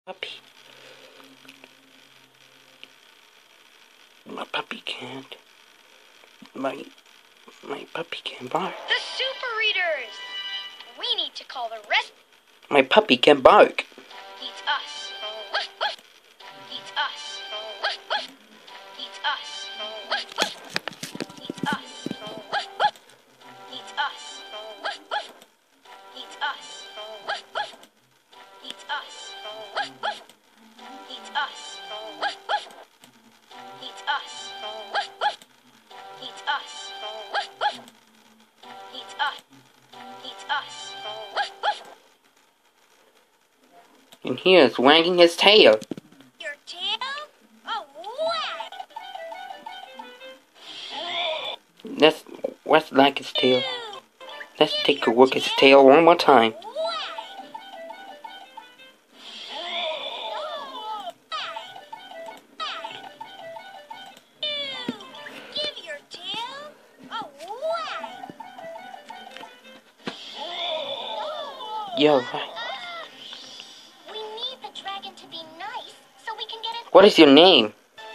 Puppy. My puppy can't. My puppy can bark. The super readers! We need to call the rest. My puppy can bark. Eats us. Eats us. Eats us. Eats us. Eats us. Eats us. Eats us. Eats us. Eats us. Eats us. Eats us. Eats us. And he is wagging his tail. Your tail? Oh, wag! Let's like his tail. Let's take a look at his tail one more time. Give your tail a wag! You're right. We need the dragon to be nice so we can get it. What is your name? With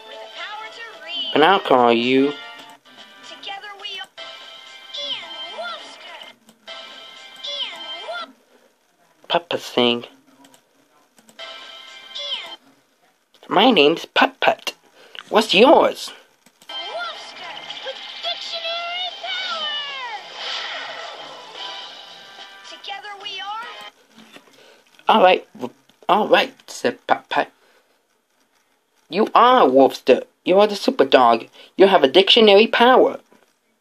the power to read. And I'll call you. Together we are. And woofster. And woof. Papa sing. And My name's Putt. What's yours? woofster with dictionary power. Together we are. Alright, said Putt. You are a woofster. You are the super dog. You have a dictionary power.